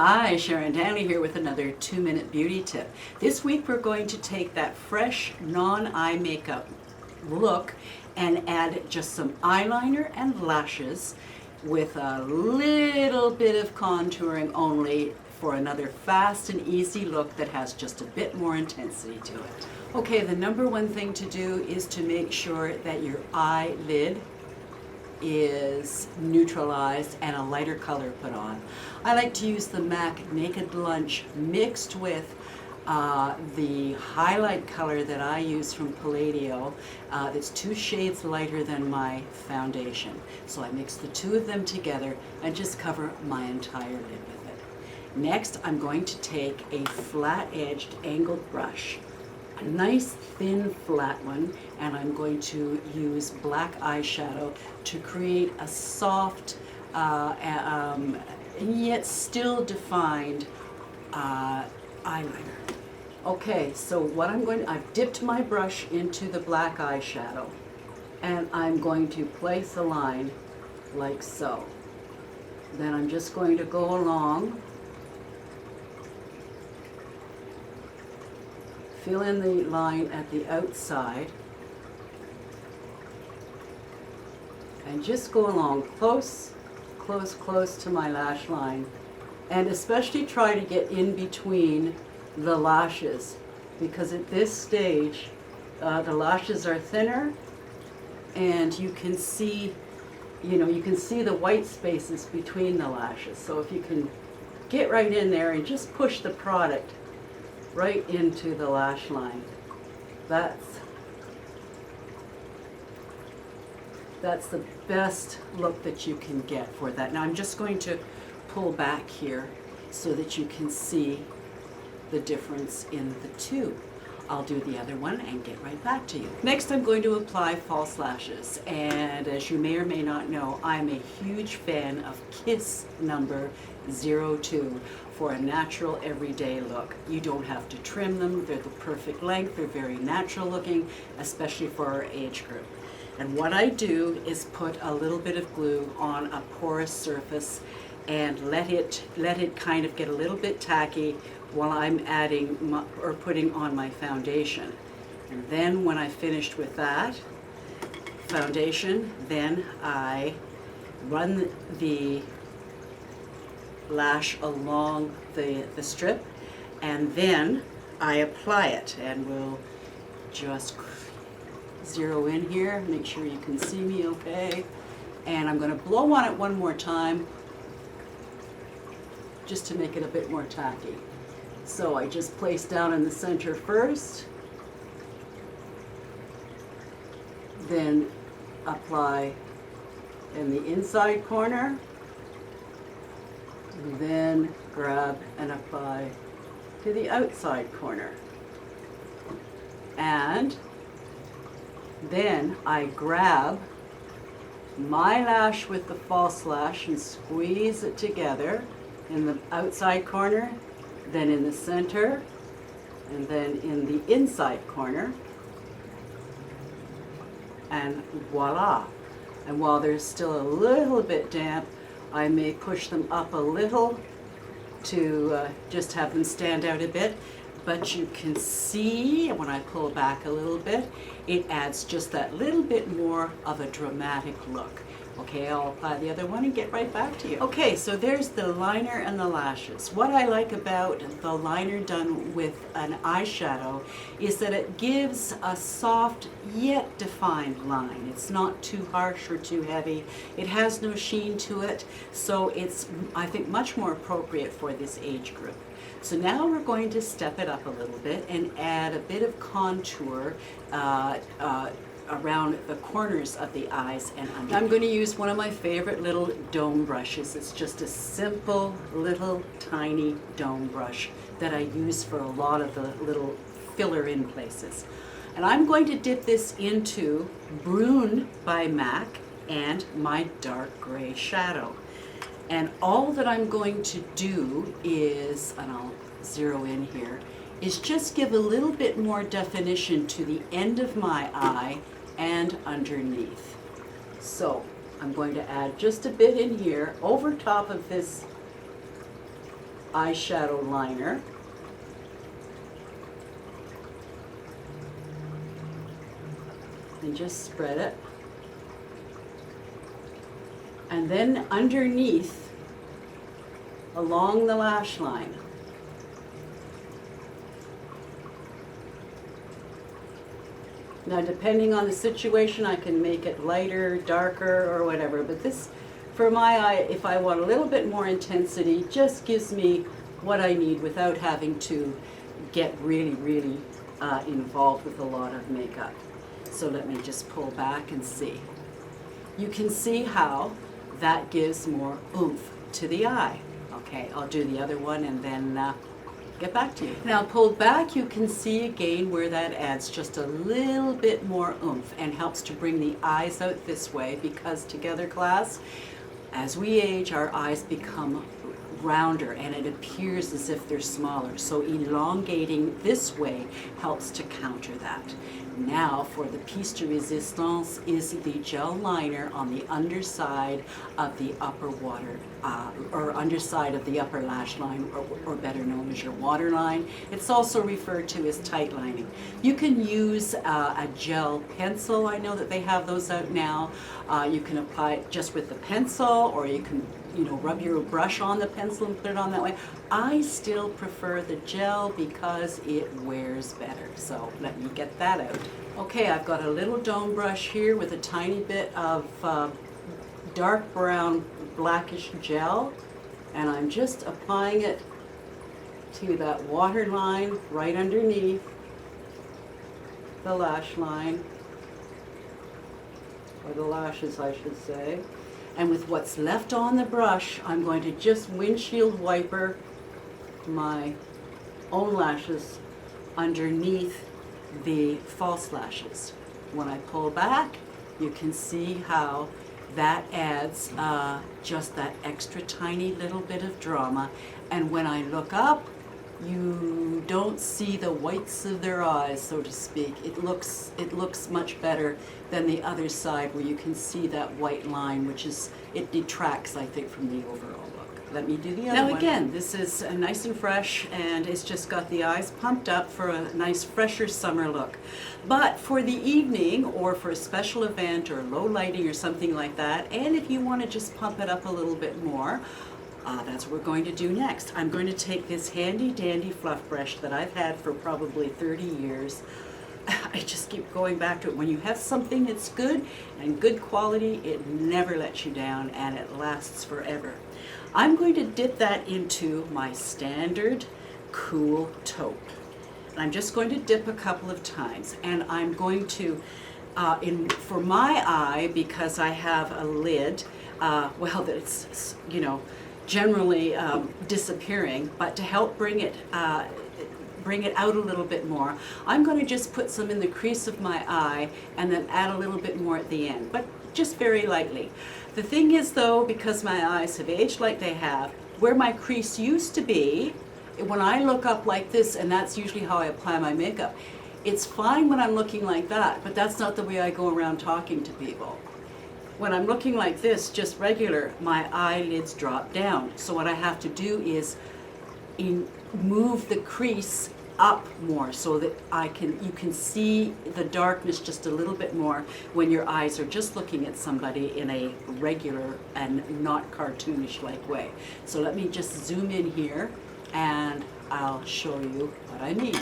Hi, Sharon Danley here with another 2-minute beauty tip. This week we're going to take that fresh non-eye makeup look and add just some eyeliner and lashes with a little bit of contouring only for another fast and easy look that has just a bit more intensity to it. Okay, the number one thing to do is to make sure that your eyelid is neutralized and a lighter color put on. I like to use the MAC Naked Lunch mixed with the highlight color that I use from Palladio that's 2 shades lighter than my foundation. So I mix the two of them together and just cover my entire lid with it. Next, I'm going to take a flat-edged angled brush, a nice thin flat one, and I'm going to use black eyeshadow to create a soft and yet still defined eyeliner. Okay, so what I've dipped my brush into the black eyeshadow and I'm going to place a line like so. Then I'm just going to go along, fill in the line at the outside, and just go along close to my lash line, and especially try to get in between the lashes, because at this stage the lashes are thinner and you can see the white spaces between the lashes. So if you can get right in there and just push the product right into the lash line, that's the best look that you can get for that. Now I'm just going to pull back here so that you can see the difference in the two. I'll do the other one and get right back to you. Next, I'm going to apply false lashes, and as you may or may not know, I'm a huge fan of Kiss number 02 for a natural everyday look. You don't have to trim them, they're the perfect length, they're very natural looking, especially for our age group. And what I do is put a little bit of glue on a porous surface and let it kind of get a little bit tacky while I'm adding or putting on my foundation. And then when I finished with that foundation, then I run the lash along the strip, and then I apply it, and we'll just zero in here, make sure you can see me okay. And I'm going to blow on it one more time just to make it a bit more tacky. So I just place down in the center first, then apply in the inside corner, and then grab and apply to the outside corner. And then I grab my lash with the false lash and squeeze it together in the outside corner, then in the center, and then in the inside corner, and voila. And while they're still a little bit damp, I may push them up a little to just have them stand out a bit. But you can see when I pull back a little bit, it adds just that little bit more of a dramatic look. Okay, I'll apply the other one and get right back to you. Okay, so there's the liner and the lashes. What I like about the liner done with an eyeshadow is that it gives a soft yet defined line. It's not too harsh or too heavy. It has no sheen to it, so it's, I think, much more appropriate for this age group. So now we're going to step it up a little bit and add a bit of contour around the corners of the eyes and under. I'm going to use one of my favorite little dome brushes. It's just a simple little tiny dome brush that I use for a lot of the little filler in places. And I'm going to dip this into Brun by MAC and my dark gray shadow. And all that I'm going to do is, and I'll zero in here, is just give a little bit more definition to the end of my eye and underneath. So I'm going to add just a bit in here over top of this eyeshadow liner. And just spread it. And then underneath, along the lash line. Now, depending on the situation, I can make it lighter, darker, or whatever, but this, for my eye, if I want a little bit more intensity, just gives me what I need without having to get really, really involved with a lot of makeup. So let me just pull back and see. You can see how that gives more oomph to the eye. Okay, I'll do the other one and then get back to you. Now pulled back, you can see again where that adds just a little bit more oomph and helps to bring the eyes out this way, because together, class, as we age, our eyes become rounder and it appears as if they're smaller. So elongating this way helps to counter that. Now for the piece de resistance is the gel liner on the underside of the upper or underside of the upper lash line, or better known as your waterline. It's also referred to as tightlining. You can use a gel pencil. I know that they have those out now. You can apply it just with the pencil, or you can rub your brush on the pencil and put it on that way. I still prefer the gel because it wears better. So let me get that out. Okay, I've got a little dome brush here with a tiny bit of dark brown blackish gel, and I'm just applying it to that water line right underneath the lash line, or the lashes I should say. And with what's left on the brush, I'm going to just windshield wiper my own lashes underneath the false lashes. When I pull back, you can see how that adds just that extra tiny little bit of drama. And when I look up, you don't see the whites of their eyes, so to speak. It looks much better than the other side where you can see that white line, which is, it detracts, I think, from the overall look. Let me do the other one. Now again, this is nice and fresh, and it's just got the eyes pumped up for a nice fresher summer look. But for the evening, or for a special event, or low lighting, or something like that, and if you want to just pump it up a little bit more, that's what we're going to do next. I'm going to take this handy dandy fluff brush that I've had for probably 30 years. I just keep going back to it. When you have something that's good and good quality, it never lets you down and it lasts forever. I'm going to dip that into my standard cool taupe. I'm just going to dip a couple of times, and I'm going to, for my eye, because I have a lid, well, that's, generally disappearing, but to help bring it out a little bit more, I'm going to just put some in the crease of my eye and then add a little bit more at the end, but just very lightly. The thing is though, because my eyes have aged like they have, where my crease used to be, when I look up like this, and that's usually how I apply my makeup, it's fine when I'm looking like that, but that's not the way I go around talking to people. When I'm looking like this, just regular, my eyelids drop down. So what I have to do is move the crease up more so that you can see the darkness just a little bit more when your eyes are just looking at somebody in a regular and not cartoonish like way. So let me just zoom in here and I'll show you what I mean.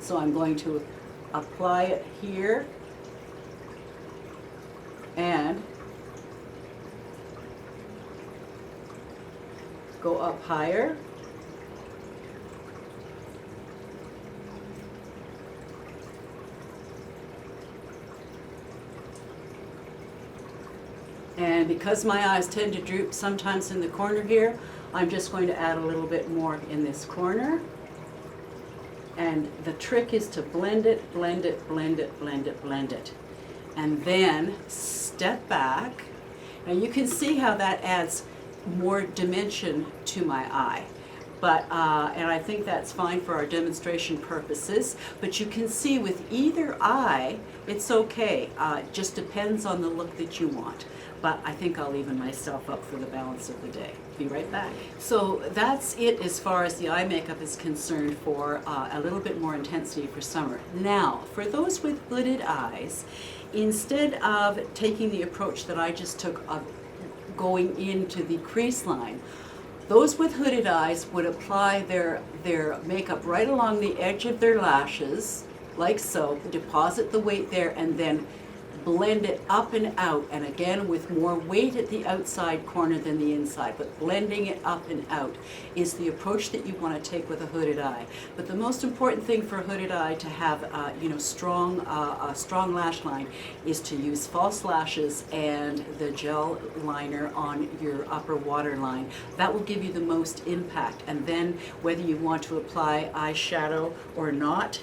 So I'm going to apply it here and go up higher. And because my eyes tend to droop sometimes in the corner here, I'm just going to add a little bit more in this corner. And the trick is to blend it, blend it, blend it, blend it, blend it. And then step back. Now you can see how that adds more dimension to my eye. But, and I think that's fine for our demonstration purposes, but you can see with either eye, it's okay. It just depends on the look that you want. but I think I'll even myself up for the balance of the day. Be right back. So that's it as far as the eye makeup is concerned for a little bit more intensity for summer. Now, for those with hooded eyes, instead of taking the approach that I just took of going into the crease line, those with hooded eyes would apply their makeup right along the edge of their lashes, like so, deposit the weight there, and then blend it up and out, and again with more weight at the outside corner than the inside, but blending it up and out is the approach that you want to take with a hooded eye. But the most important thing for a hooded eye to have a strong lash line is to use false lashes and the gel liner on your upper waterline. That will give you the most impact, and then whether you want to apply eyeshadow or not,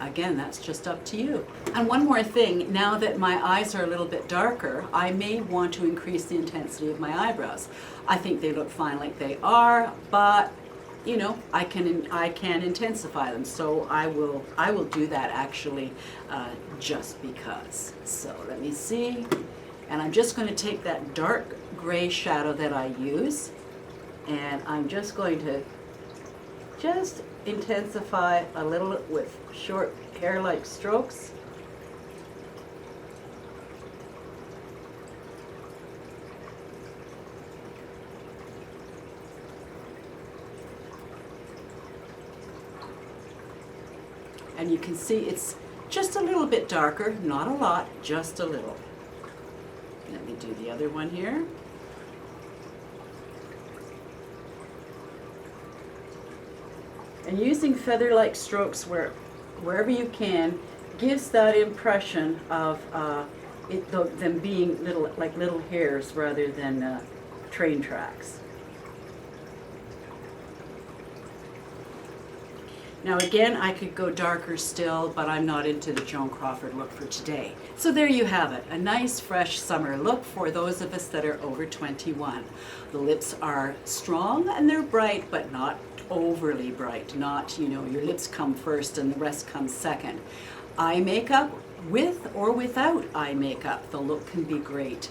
again, that's just up to you. And one more thing, now that my eyes are a little bit darker, I may want to increase the intensity of my eyebrows. I think they look fine like they are, but you know, I can intensify them. So I will do that actually, just because. So let me see, and I'm just going to take that dark gray shadow that I use, and I'm just going to just intensify a little with short hair-like strokes. And you can see it's just a little bit darker, not a lot, just a little. Let me do the other one here. And using feather-like strokes wherever you can gives that impression of them being like little hairs rather than train tracks. Now again, I could go darker still, but I'm not into the Joan Crawford look for today. So there you have it, a nice fresh summer look for those of us that are over 21. The lips are strong and they're bright, but not overly bright. Not, you know, your lips come first and the rest comes second. Eye makeup, with or without eye makeup, the look can be great.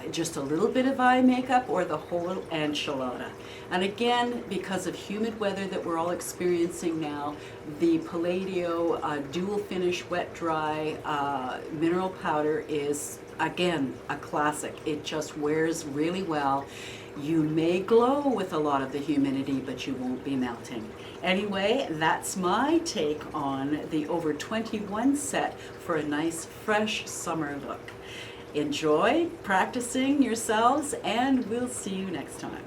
Just a little bit of eye makeup or the whole enchilada. And again, because of humid weather that we're all experiencing now, the Palladio dual finish wet dry mineral powder is again a classic. It just wears really well. You may glow with a lot of the humidity, but you won't be melting. Anyway, that's my take on the over 21 set for a nice fresh summer look. Enjoy practicing yourselves, and we'll see you next time.